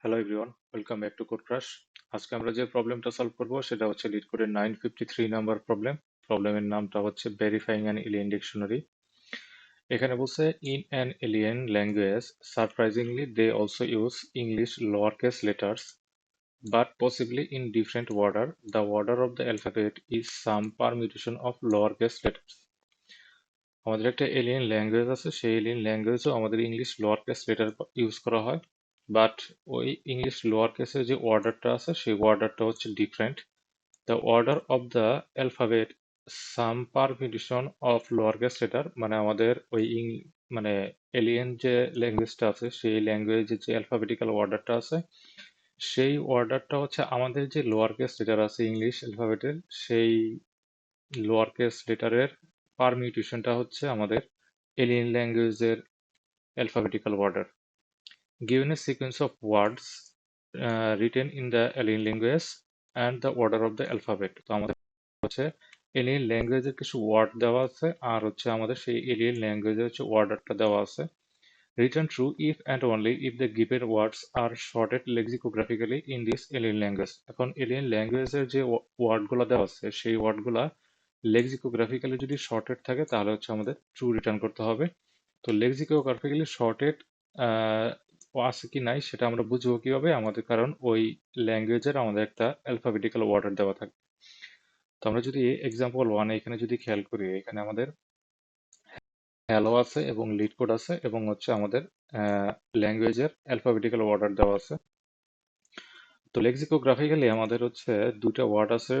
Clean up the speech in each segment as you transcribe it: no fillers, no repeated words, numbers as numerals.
Hello everyone, welcome back to Code Crash. আজকে আমরা যে প্রবলেমটা সলভ করব সেটা হচ্ছে লিড কোডের 953 নাম্বার প্রবলেম। প্রবলেমের নামটা হচ্ছে ভেরিফাইং অ্যান এলিয়েন ডিকশনারি। এখানে বলছে in an alien language surprisingly they also use English lower case letters but possibly in different order. The order of the alphabet is some permutation of lowercase letters. আমাদের একটা alien language আছে, সেই alien ল্যাঙ্গুয়েজও আমাদের English lower case letter use করা হয়, but ওই English lower কেসের যে অর্ডারটা আছে সেই অর্ডারটা হচ্ছে different. The order of the alphabet some permutation of lower case letter, মানে আমাদের ওই মানে এলিয়েন যে ল্যাঙ্গুয়েজটা আছে সেই ল্যাঙ্গুয়েজের যে অ্যালফাবেটিক্যাল অর্ডারটা আছে সেই অর্ডারটা হচ্ছে আমাদের যে লোয়ার কেস লেটার আছে ইংলিশ অ্যালফাবেটের, সেই লোয়ার কেস লেটারের পারমিউটেশনটা হচ্ছে আমাদের alien languageের alphabetical order. Given a sequence of words written in the alien language and the order of the alphabet, তো আমাদের হচ্ছে এলিয়েন ল্যাঙ্গুয়েজের কিছু ওয়ার্ড দেওয়া আছে আর হচ্ছে আমাদের সেই এলিয়েন ল্যাঙ্গুয়েজের হচ্ছে ওয়ার্ডারটা দেওয়া আছে। Return true if and only if the given words are sorted lexicographically in this alien language. এখন এলিয়েন ল্যাঙ্গুয়েজের যে ওয়ার্ডগুলো দেওয়া আছে সেই ওয়ার্ডগুলা লেক্সিকোগ্রাফিক্যালি যদি শর্টেড থাকে তাহলে হচ্ছে আমাদের ট্রু রিটার্ন করতে হবে। তো লেক্সিকোগ্রাফিক্যালি শর্টেড আছে কি নাই সেটা আমরা বুঝবো কিভাবে, আমাদের কারণ ওই ল্যাঙ্গুয়েজের আমাদের একটা অ্যালফাবেটিক্যাল অর্ডার দেওয়া থাকে। তো আমরা যদি এক্সাম্পল ওয়ান এখানে যদি খেয়াল করি, এখানে আমাদের হ্যালো আছে এবং লিড কোড আছে এবং হচ্ছে আমাদের ল্যাঙ্গুয়েজের অ্যালফাবেটিক্যাল অর্ডার দেওয়া আছে। তো লেক্সিকোগ্রাফিক্যালি আমাদের হচ্ছে দুইটা ওয়ার্ড আছে,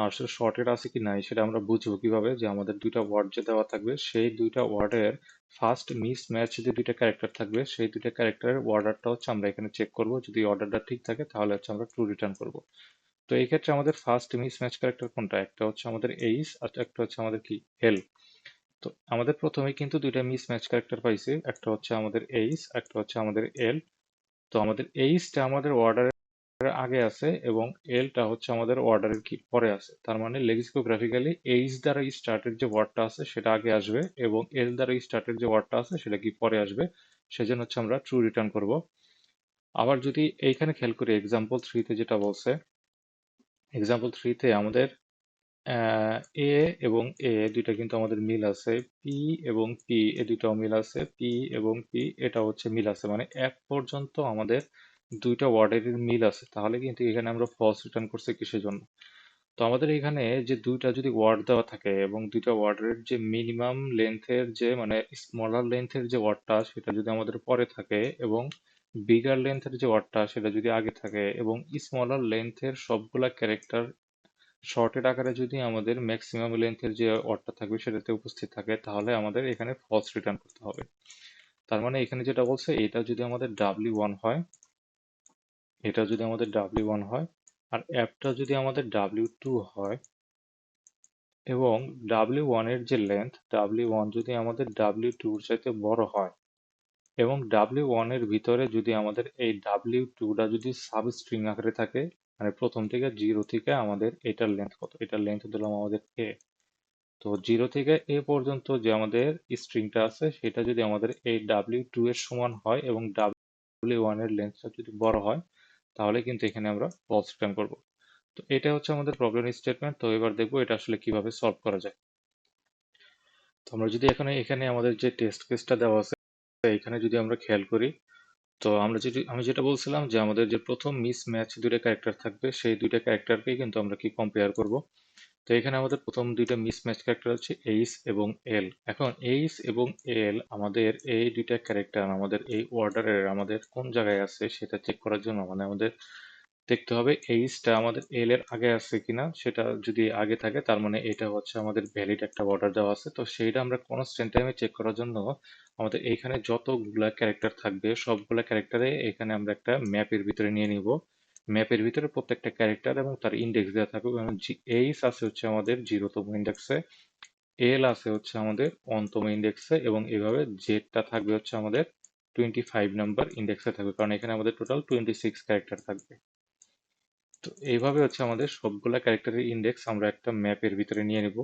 আসলে শর্টেড আছে কি নাই সেটা আমরা বুঝবো কিভাবে, যে আমাদের দুইটা ওয়ার্ড যে দেওয়া থাকবে সেই দুইটা ওয়ার্ডের ফার্স্ট মিস ম্যাচ যে দুইটা ক্যারেক্টার থাকবে সেই দুইটা ক্যারেক্টারের অর্ডারটা হচ্ছে আমরা এখানে চেক করব। যদি অর্ডারটা ঠিক থাকে তাহলে হচ্ছে আমরা ট্রু রিটার্ন করব। তো এই ক্ষেত্রে আমাদের ফার্স্ট মিস ম্যাচ ক্যারেক্টার কোনটা, একটা হচ্ছে আমাদের এইচ আর একটা হচ্ছে আমাদের কি এল। তো আমাদের প্রথমে কিন্তু দুইটা মিস ম্যাচ ক্যারেক্টার পাইছি, একটা হচ্ছে আমাদের এইচ একটা হচ্ছে আমাদের এল। তো আমাদের এইচটা আমাদের অর্ডারের আগে আছে এবং এলটা হচ্ছে আমাদের অর্ডারের কি পরে আছে। তার মানে লেক্সিকোগ্রাফিক্যালি এইচ দ্বারা স্টার্টের যে ওয়ার্ডটা আছে সেটা আগে আসবে এবং এল দ্বারা স্টার্টের যে ওয়ার্ডটা আছে সেটা কি পরে আসবে। সেজন্য হচ্ছে আমরা ট্রু রিটার্ন করব। আবার যদি এইখানে খেয়াল করি এক্সাম্পল থ্রিতে যেটা বলছে, এক্সাম্পল থ্রিতে আমাদের এ এবং এ দুইটা কিন্তু আমাদের মিল আছে, পি এবং পি এ দুইটাও মিল আছে, পি এবং পি এটা হচ্ছে মিল আছে, মানে এক পর্যন্ত আমাদের দুইটা ওয়ার্ডের মিল আছে। তাহলে কিন্তু এখানে আমরা ফলস রিটার্ন করছি কিসের জন্য। তো আমাদের এখানে যে দুইটা যদি ওয়ার্ড দেওয়া থাকে এবং দুইটা ওয়ার্ডের যে মিনিমাম লেন্থের যে মানে স্মলার লেন্থের যে ওয়ার্ডটা সেটা যদি আমাদের পরে থাকে এবং বিগার লেন্থের যে ওয়ার্ডটা সেটা যদি আগে থাকে এবং স্মলার লেন্থের সবগুলা ক্যারেক্টার শর্টেড আকারে যদি আমাদের ম্যাক্সিমাম লেন্থের যে ওয়ার্ডটা থাকবে সেটাতে উপস্থিত থাকে তাহলে আমাদের এখানে ফলস রিটার্ন করতে হবে। তার মানে এখানে যেটা বলছে এটা যদি আমাদের W1 হয়, এটা যদি আমাদের W1 হয় আর অ্যাপটা যদি আমাদের W2 হয় এবং W1 এর যে লেন্থ W1 যদি আমাদের W2 এর চাইতে বড় হয় এবং W1 এর ভিতরে যদি আমাদের এই W2টা যদি সাবস্ট্রিং আকারে থাকে, মানে প্রথম থেকে 0 থেকে আমাদের এটার লেন্থ কত, এটার লেন্থ দিলাম আমাদের A। তো 0 থেকে এ পর্যন্ত যে আমাদের স্ট্রিংটা আছে সেটা যদি আমাদের এই W2 এর সমান হয় এবং W1 এর লেন্থটা যদি বড় হয় তাহলে কিন্তু এখানে আমরা ফলস রিটার্ন করব। তো এটা হচ্ছে আমাদের প্রবলেম স্টেটমেন্ট। তো এবার দেখবো এটা আসলে কিভাবে সলভ করা যায়। তো আমরা যদি এখানে এখানে আমাদের যে টেস্ট কেসটা দেওয়া আছে এখানে যদি আমরা খেয়াল করি, তো আমি যেটা বলছিলাম যে আমাদের যে প্রথম মিস ম্যাচ দুইটা ক্যারেক্টার থাকবে সেই দুইটা ক্যারেক্টারকেই কিন্তু আমরা কি কম্পেয়ার করব। তো এখানে আমাদের প্রথম দুইটা মিস ম্যাচ ক্যারেক্টার হচ্ছে এইচ এবং এল। এখন এইচ এবং এল আমাদের এই দুইটা ক্যারেক্টার আমাদের এই অর্ডারের আমাদের কোন জায়গায় আছে সেটা চেক করার জন্য মানে আমাদের দেখতে হবে এইচটা আমাদের এল এর আগে আছে কিনা। সেটা যদি আগে থাকে তার মানে এটা হচ্ছে আমাদের ভ্যালিড একটা অর্ডার দেওয়া আছে। তো সেইটা আমরা কনস্ট্যান্ট টাইমে চেক করার জন্য আমাদের এইখানে যতগুলা ক্যারেক্টার থাকবে সবগুলা ক্যারেক্টারে এখানে আমরা একটা ম্যাপের ভিতরে নিয়ে নিব। ম্যাপের ভিতরে প্রত্যেকটা ক্যারেক্টার এবং তার ইন্ডেক্স দেওয়া থাকবে। এবং এইচ আছে হচ্ছে আমাদের 0তম ইন্ডেক্সে, এল আছে হচ্ছে আমাদের 1তম ইন্ডেক্সে এবং এভাবে জেডটা থাকবে হচ্ছে আমাদের 25 নাম্বার ইন্ডেক্সে থাকবে, কারণ এখানে আমাদের টোটাল 26 ক্যারেক্টার থাকবে। তো এইভাবে হচ্ছে আমাদের সবগুলা ক্যারেক্টারের ইন্ডেক্স আমরা একটা ম্যাপের ভিতরে নিয়ে নেব।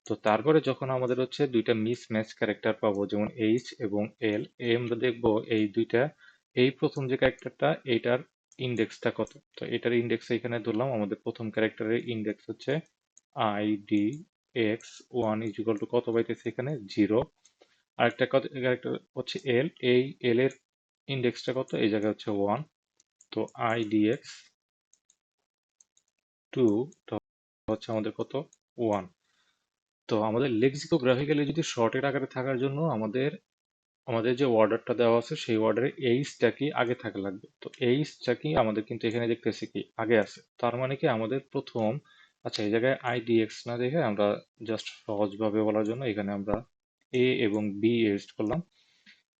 তো তারপরে যখন আমাদের হচ্ছে দুইটা মিস ম্যাচ ক্যারেক্টার পাবো যেমন এইচ এবং এল, আমরা দেখবো এই দুইটা, এই প্রথম যে ক্যারেক্টারটা এইটার ইন্ডেক্সটা কত। তো এটার ইন্ডেক্স এখানে ধরলাম আমাদের প্রথম ক্যারেক্টারের ইন্ডেক্স হচ্ছে IDX1 ইজ ইকুয়াল টু কত পাইতেছে এখানে 0। আরেকটা ক্যারেক্টার হচ্ছে এল, এই এল এর ইন্ডেক্সটা কত, এই জায়গায় হচ্ছে 1। তো IDX2 হচ্ছে আমাদের কত, 1। তো আমাদের লেক্সিকোগ্রাফিক্যালি যদি শর্টের আকারে থাকার জন্য আমাদের আমাদের যে অর্ডারটা দেওয়া আছে সেই অর্ডারে এইচটা কি আগে থাকা লাগবে। তো এইচটা কি আমাদের কিন্তু এখানে দেখতেছি কি আগে আছে, তার মানে কি আমাদের প্রথম, আচ্ছা এই জায়গায় IDX না দেখে আমরা জাস্ট সহজভাবে বলার জন্য এখানে আমরা এ এবং বি ইউজ করলাম।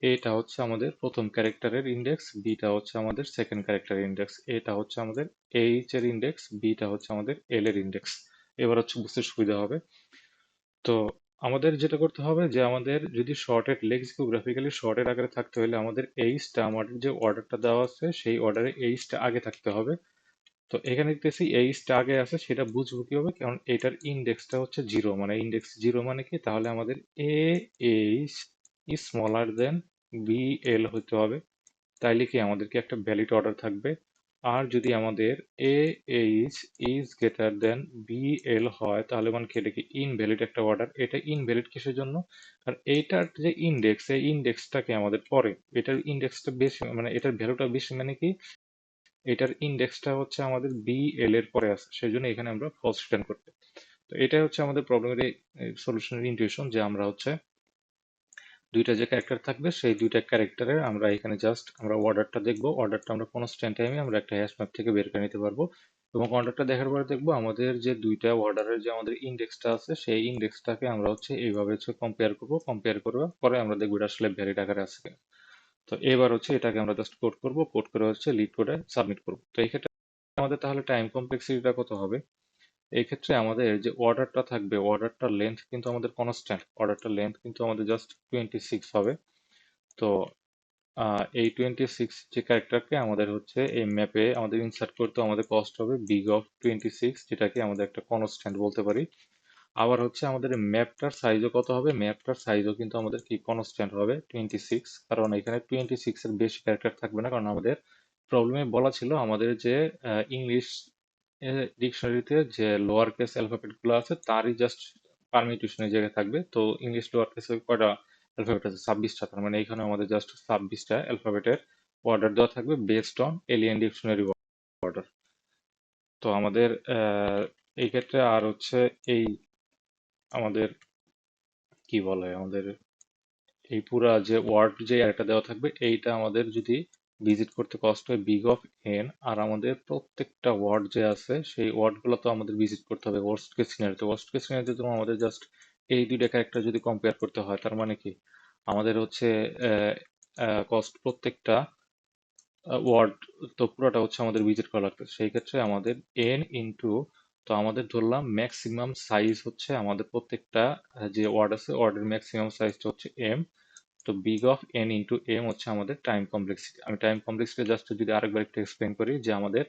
এটা হচ্ছে আমাদের প্রথম ক্যারেক্টারের ইন্ডেক্স, বিটা হচ্ছে আমাদের সেকেন্ড ক্যারেক্টারের ইন্ডেক্স, এটা হচ্ছে আমাদের এইচ এর ইন্ডেক্স, বিটা হচ্ছে আমাদের এল এর ইন্ডেক্স। এবার হচ্ছে বুঝতে সুবিধা হবে। তো আমাদের যেটা করতে হবে যে আমাদের যদি শর্টের লেক্সিকোগ্রাফিক্যালি শর্টের আকারে থাকতে হলে আমাদের এইচটা, আমাদের যে অর্ডারটা দেওয়া আছে সেই অর্ডারে এইচটা আগে থাকতে হবে। তো এখানে দেখতেছি এইচটা আগে আছে, সেটা বুঝবো কিভাবে, কারণ এটার ইন্ডেক্সটা হচ্ছে 0, মানে ইন্ডেক্স 0 মানে কি, তাহলে আমাদের A H smaller than B L হতে হবে। তাইলে কি আমাদের কি একটা ভ্যালিড অর্ডার থাকবে। আর যদি আমাদের A H is greater than B L হয় তাহলে মানে কি এটা কি ইনভ্যালিড একটা অর্ডার। এটা ইনভ্যালিড কিসের জন্য, কারণ এইটার যে ইন্ডেক্স, এই ইন্ডেক্সটাকে আমাদের পরে এটার ইন্ডেক্সটা বেশি, মানে এটার ভ্যালুটা বেশি, মানে কি এটার ইন্ডেক্সটা হচ্ছে আমাদের বি এল এর পরে আছে, সেই জন্য এখানে আমরা ফলস রিটার্ন করতে। তো এটাই হচ্ছে আমাদের প্রবলেমের সলিউশনের ইনটিউশন, যে আমরা হচ্ছে দুইটা যে ক্যারেক্টার থাকবে সেই দুইটা ক্যারেক্টারের আমরা এখানে জাস্ট আমরা অর্ডারটা দেখবো, অর্ডারটা আমরা কনস্ট্যান্ট টাইমে আমরা একটা হ্যাশ ম্যাপ থেকে বের করে নিতে পারবো। এবং অর্ডারটা দেখার পরে দেখবো আমাদের যে দুইটা অর্ডারের যে আমাদের ইন্ডেক্সটা আছে সেই ইন্ডেক্সটাকে আমরা হচ্ছে এইভাবে হচ্ছে কম্পেয়ার করবো, কম্পেয়ার করার পরে আমরা দেখবো এটা আসলে ভ্যালিড আকারে আছে কিনা। তো এবার হচ্ছে এটাকে আমরা জাস্ট কোড করবো, কোড করে হচ্ছে লিড কোডে সাবমিট করবো। তো এই ক্ষেত্রে আমাদের তাহলে টাইম কমপ্লেক্সিটিটা কত হবে, এই ক্ষেত্রে আমাদের যে অর্ডারটা থাকবে অর্ডারটার লেন্থ কিন্তু আমাদের কনস্ট্যান্ট, অর্ডারটার লেন্থ কিন্তু আমাদের জাস্ট 26 হবে। তো এই 26 যে ক্যারেক্টারকে আমাদের হচ্ছে এই ম্যাপে আমাদের ইনসার্ট করতে আমাদের কস্ট হবে বিগ অফ 26, যেটাকে আমাদের একটা কনস্ট্যান্ট বলতে পারি। আবার হচ্ছে আমাদের ম্যাপটার সাইজও কত হবে, ম্যাপটার সাইজও কিন্তু আমাদের কি কনস্ট্যান্ট হবে 26, কারণ এখানে 26 এর বেশি ক্যারেক্টার থাকবে না, কারণ আমাদের প্রবলেমে বলা ছিল আমাদের যে ইংলিশ ডিকশনারিতে যে লোয়ার কেস অ্যালফাবেট গুলো আছে তারই জাস্ট পারমিউটেশনের জায়গায় থাকবে। তো ইংলিশ লোয়ার কেসে কয়টা অ্যালফাবেট আছে, 26টা, তার মানে এখানে আমাদের জাস্ট 26টা অ্যালফাবেটের অর্ডার দেওয়া থাকবে based on alien dictionary order. তো আমাদের এই ক্ষেত্রে আর হচ্ছে এই আমাদের কি বলে আমাদের এই পুরা যে ওয়ার্ড যে একটা দেওয়া থাকবে এইটা আমাদের যদি ভিজিট করতে কষ্ট হয় বিগ অফ এন, আর আমাদের প্রত্যেকটা ওয়ার্ড যে আছে সেই ওয়ার্ড গুলো তো আমাদের ভিজিট করতে হবে ওয়ার্স্ট কেস সিনারিতে। ওয়ার্স্ট কেস সিনারিতে তো আমাদের জাস্ট এই দুইটা ক্যারেক্টার যদি কম্পেয়ার করতে হয় তার মানে কি আমাদের হচ্ছে কস্ট প্রত্যেকটা ওয়ার্ড তো পুরোটা হচ্ছে আমাদের ভিজিট করা লাগবে। সেই ক্ষেত্রে আমাদের এন ইন্টু, তো আমাদের ধরলাম ম্যাক্সিমাম সাইজ হচ্ছে আমাদের প্রত্যেকটা যে ওয়ার্ড আছে ওয়ার্ডের ম্যাক্সিমাম সাইজটা হচ্ছে এম। তো big of N into M হচ্ছে আমাদের টাইম কমপ্লেক্সিটি। আমি টাইম কমপ্লেক্সিটি জাস্ট যদি আরেকবার একটু এক্সপ্লেন করি, যে আমাদের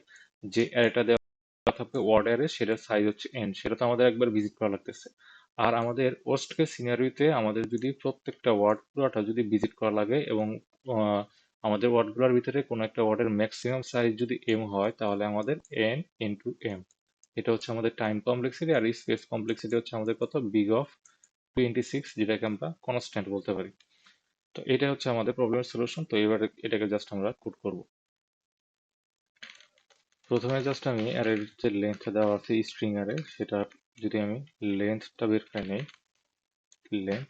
যে অ্যারেটা দেওয়া থাকবে ওয়ার্ড অ্যারে সেটার সাইজ হচ্ছে এন, সেটা তো আমাদের একবার ভিজিট করা লাগতেছে। আর আমাদের ওয়ার্স্ট কেস সিনারিওতে আমাদের যদি প্রত্যেকটা ওয়ার্ড পুরোটা যদি ভিজিট করা লাগে এবং আহ, আমাদের ওয়ার্ডগুলোর ভিতরে কোনো একটা ওয়ার্ডের ম্যাক্সিমাম সাইজ যদি এম হয় তাহলে আমাদের এন ইন্টু এম। এটা হচ্ছে আমাদের টাইম কমপ্লেক্সিটি, আর স্পেস কমপ্লেক্সিটি হচ্ছে আমাদের কত, বিগ অফ 26, যেটাকে আমরা কনস্ট্যান্ট বলতে পারি। তো এটা হচ্ছে আমাদের প্রবলেমের সলিউশন। তো এবারে এটাকে জাস্ট আমরা কোড করব। প্রথমে জাস্ট আমি অ্যারের যে লেন্থ দেওয়া আছে স্ট্রিং অ্যারে, সেটা যদি আমি লেন্থটা বের করে নেই, লেন্থ,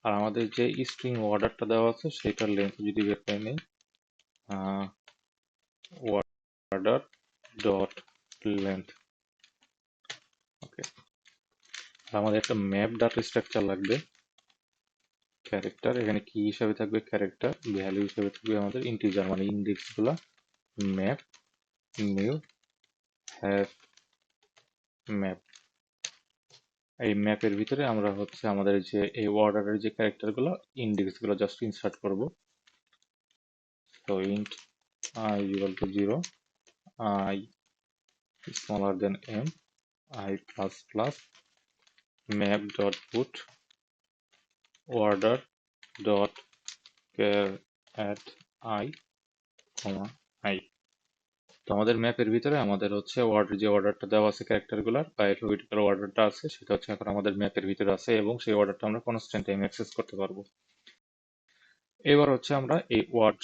আর আমাদের যে স্ট্রিং অর্ডারটা দেওয়া আছে সেটার লেন্থ যদি বের করে নেই, অর্ডার ডট লেন্থ। ওকে, আমাদের একটা ম্যাপ ডাটা স্ট্রাকচার লাগবে ক্যারেক্টার, এখানে কি হিসাবে থাকবে ক্যারেক্টার, ভ্যালু হিসাবে থাকবে আমাদের ইন্টিজার মানে ইন্ডেক্স গুলা, ম্যাপ নিউ হ্যাভ ম্যাপ। এই ম্যাপের ভিতরে আমরা হচ্ছে আমাদের যে এই অর্ডারের যে ক্যারেক্টার গুলো ইন্ডেক্স গুলো জাস্ট ইনসার্ট করব। তো int I equal to 0, I smaller than m, I plus plus map dot put order dot char at I comma I। তো আমাদের ম্যাপের ভিতরে আমাদের হচ্ছে যে অর্ডারটা দেওয়া আছে ক্যারেক্টারগুলোর বা অ্যালফাবেটিক্যাল অর্ডারটা আছে সেটা হচ্ছে এখন আমাদের ম্যাপের ভিতরে আছে এবং সেই অর্ডারটা আমরা কনস্ট্যান্ট টাইম অ্যাক্সেস করতে পারবো। এবার হচ্ছে আমরা এই ওয়ার্ড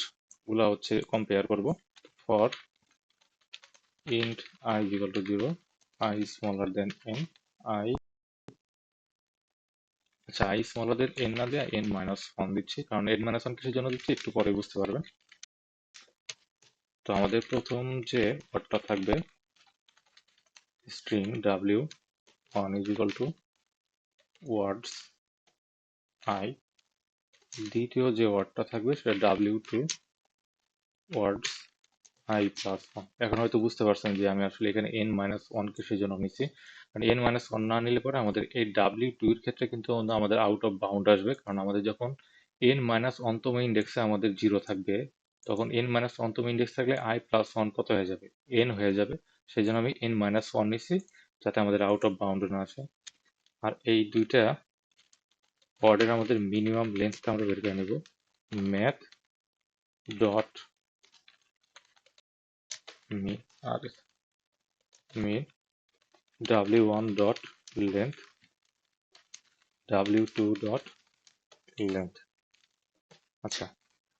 গুলা হচ্ছে কম্পেয়ার করব। For int I is equal to 0, I is smaller than n, I আচ্ছা I smaller than n না দিয়ে n minus 1 দিচ্ছি, কারণ n minus 1 কিসের জন্য দিচ্ছি একটু পরে বুঝতে পারবেন। তো আমাদের প্রথম যে ওয়ার্ডটা থাকবে string w1 is equal to words I, দ্বিতীয় যে ওয়ার্ডটা থাকবে সেটা w2 words I plus 1। এখন হয়তো বুঝতে পারছেন যে আমি আসলে এখানে n minus 1 কিসের জন্য নিচ্ছি, কারণ n minus 1 না নিলে পরে আমাদের এই w2 এর ক্ষেত্রে কিন্তু আমাদের আউট অফ বাউন্ড আসবে, কারণ আমাদের যখন n minus 1 তম ইন্ডেক্সে আমাদের 0 থাকবে তখন n minus 1 তম ইন্ডেক্স থাকলে I plus 1 কত হয়ে যাবে, n হয়ে যাবে। সেই জন্য আমি n minus 1 নিচ্ছি যাতে আমাদের আউট অফ বাউন্ড না আসে। আর এই দুইটা ওয়ার্ডের আমাদের মিনিমাম লেন্থটা আমরা বের করে নেব। ম্যাথ ডট মি আর মিন w1 dot length w2 dot length. আচ্ছা,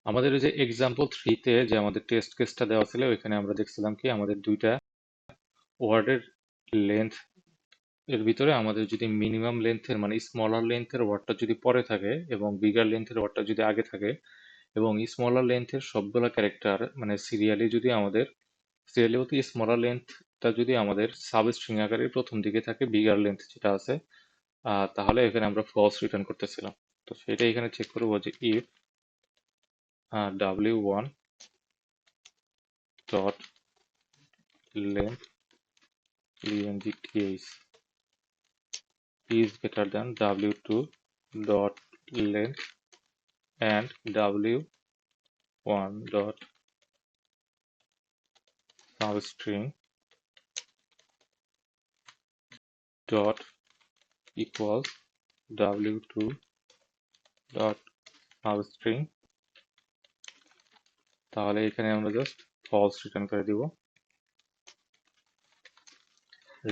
আমাদের ওই যে এক্সাম্পল 3 তে যে আমাদের টেস্ট কেসটা দেওয়া ছিল ওইখানে আমরা দেখছিলাম কি আমাদের দুইটা ওয়ার্ডের লেন্থ এর ভিতরে আমাদের যদি মিনিমাম লেন্থের মানে স্মলার লেন্থের ওয়ার্ডটা যদি পরে থাকে এবং বিগার লেন্থের ওয়ার্ডটা যদি আগে থাকে এবং স্মলার লেন্থের সবগুলা ক্যারেক্টার মানে সিরিয়ালি যদি আমাদের সিরিয়ালি বলতে স্মলার লেন্থটা যদি আমাদের সাব স্ট্রিং আকারে প্রথম দিকে থাকে বিগার লেন্থ যেটা আছে তাহলে এখানে আমরা ফলস রিটার্ন করতেছিলাম। তো সেটা এখানে চেক করবো যে if w1 dot length length is greater than w2 dot length and w1 dot substring dot equals w2 dot substring, তাহলে এখানে আমরা জাস্ট ফলস রিটার্ন করে দিব,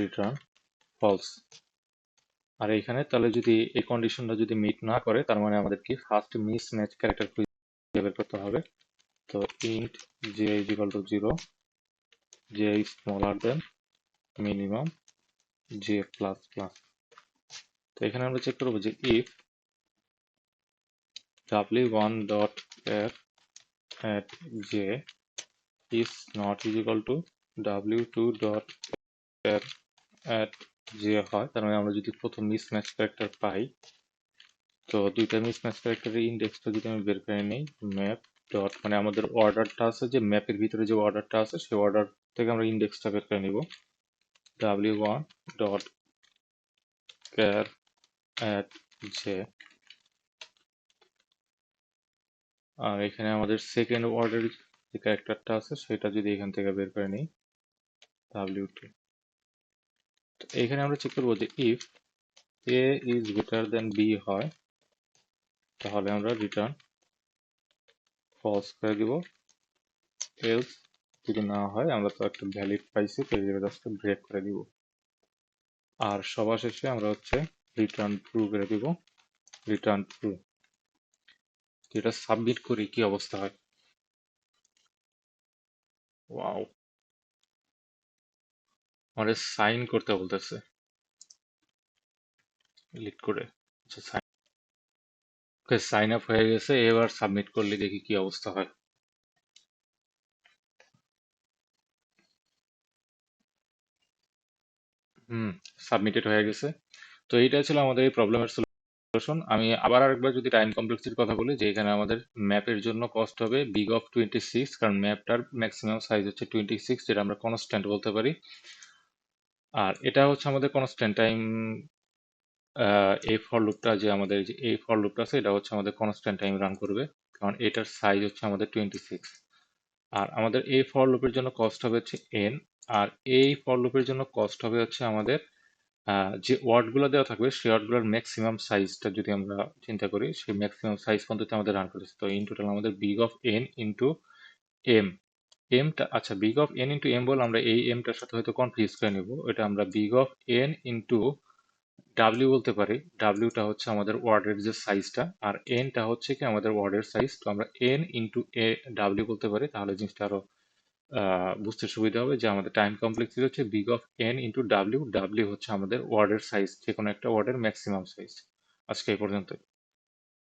রিটার্ন ফলস। আর এখানে তাহলে যদি এই কন্ডিশনটা যদি মিট না করে তার মানে আমাদের কি ফার্স্ট মিস ম্যাচ ক্যারেক্টার খুঁজে বের করতে হবে। তো int j is equal to 0, j is smaller than minimum j plus plus। তো এখানে আমরা চেক করবো যে if w1 dot f at j is not is equal to w2 dot f at j হয়, তার মানে আমরা যদি প্রথম মিস ম্যাচ ক্যারেক্টার পাই তো দুইটা মিস ম্যাচ ক্যারেক্টারের ইন্ডেক্সটা যদি আমি বের করে নিই ম্যাপ ডট মানে আমাদের অর্ডারটা আছে যে ম্যাপের ভিতরে যে অর্ডারটা আছে সেই অর্ডার থেকে আমরা ইন্ডেক্সটা বের করে নিব w1 dot char at j। আর এখানে আমাদের সেকেন্ড অর্ডার যে ক্যারেক্টারটা আছে সেটা যদি এখান থেকে বের করে নিই w2। তো এখানে আমরা চেক করবো যে if a is greater than b হয় তাহলে আমরা রিটার্ন ফলস করে দিব, এলস যদি না হয় আমরা তো একটা ভ্যালিড পাইছি তো এই জাস্ট ব্রেক করে দিব। আর সবার শেষে আমরা হচ্ছে রিটার্ন ট্রু করে দিব, রিটার্ন ট্রু। এটা সাবমিট করি কি অবস্থা হয়। ওয়াও, আমাদের সাইন করতে বলতেছে ক্লিক করে। আচ্ছা সাইন আপ হয়ে গেছে, এবার সাবমিট করলে দেখি কি অবস্থা হয়। সাবমিটেড হয়ে গেছে। তো এইটা ছিল আমাদের এই প্রবলেমের সলিউশন। আমি আবার আরেকবার যদি টাইম কমপ্লেক্সিটির কথা বলি যে এখানে আমাদের ম্যাপের জন্য কস্ট হবে বিগ অফ 26, কারণ ম্যাপটার ম্যাক্সিমাম সাইজ হচ্ছে 26 যেটা আমরা কনস্ট্যান্ট বলতে পারি। আর এটা হচ্ছে আমাদের কনস্ট্যান্ট টাইম এই ফর লুপটা যে আমাদের যে এই ফর লুপটা আছে এটা হচ্ছে আমাদের কনস্ট্যান্ট টাইম রান করবে, কারণ এটার সাইজ হচ্ছে আমাদের 26। আর আমাদের এই ফর লুপের জন্য কস্ট হবে হচ্ছে n, আর এই ফর লুপের জন্য কস্ট হবে হচ্ছে আমাদের যে ওয়ার্ডগুলো দেওয়া থাকবে সেই ওয়ার্ডগুলোর ম্যাক্সিমাম সাইজটা যদি আমরা চিন্তা করি সেই ম্যাক্সিমাম সাইজ পর্যন্ত আমাদের রান করেছে। তো ইন টোটাল আমাদের big of n into m এমটা আচ্ছা, big of N into m বলে আমরা এই এমটার সাথে হয়তো কনফিউজ করে নিব। এটা আমরা big of N into W বলতে পারি। ডাব্লিউটা হচ্ছে আমাদের ওয়ার্ডের যে সাইজটা, আর এনটা হচ্ছে কি আমাদের ওয়ার্ডের সাইজ। তো আমরা এন ইন্টু এ ডাব্লিউ বলতে পারি, তাহলে জিনিসটা আরো বুঝতে সুবিধা হবে যে আমাদের টাইম কমপ্লেক্সিটি হচ্ছে big of N into W. W হচ্ছে আমাদের ওয়ার্ডের সাইজ, যে কোনো একটা ওয়ার্ডের ম্যাক্সিমাম সাইজ। আজকে এই পর্যন্ত।